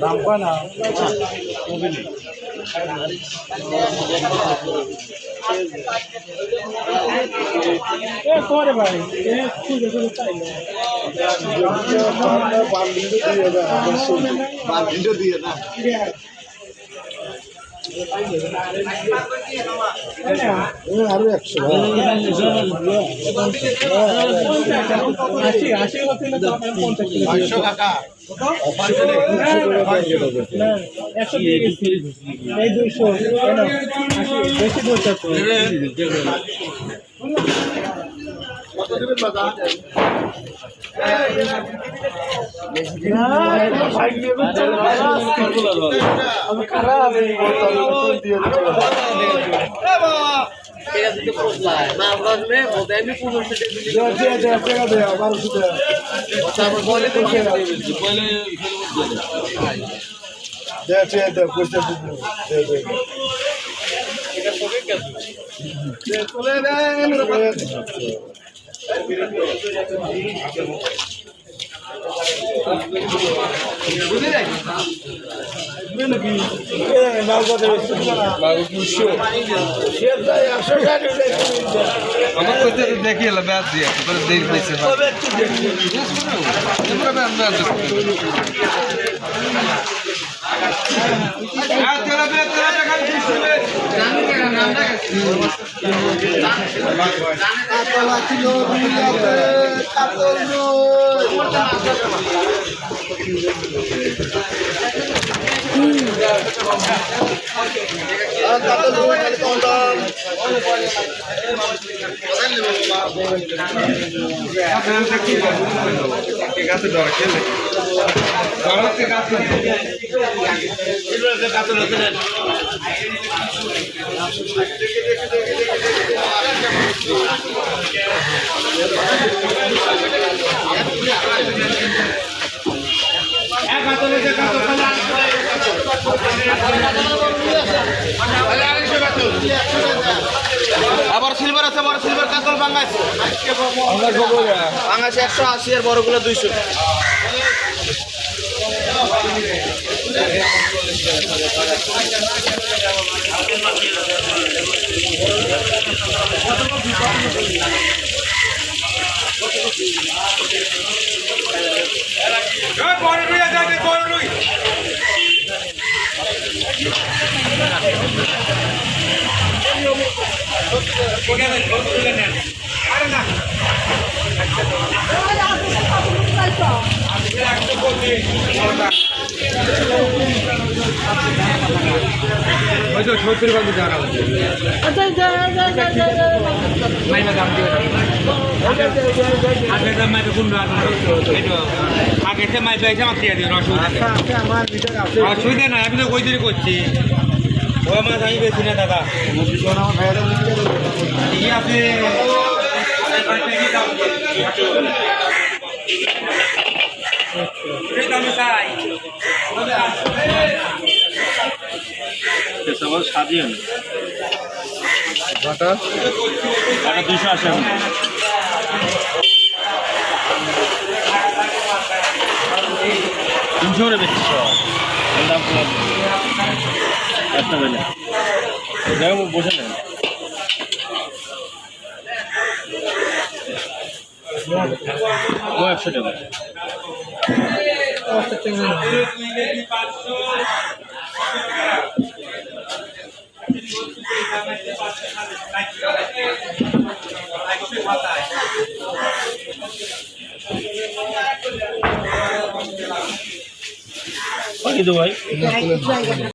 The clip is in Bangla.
দাম কয় না করে ভাই দিয়ে না আরো 100 টাকা এই 200 বেশি বলতে देखिए बैच दिया আবার সিলভার আছে বড় সিলভার কাতল বাংলাদেশ বাংলাদেশ 180 এর বড়গুলো 200 আগে মাই পাইছে আমাকে দিয়ে দিন অসুবিধা নাই আমি তো কই দিন করছি ও মাছ আমি বেশি না দাদা ঠিক আছে সাজিয়ে 280 300 বেশি দাম একটা বেলা বসে নেন ও 100 টাকা ভাই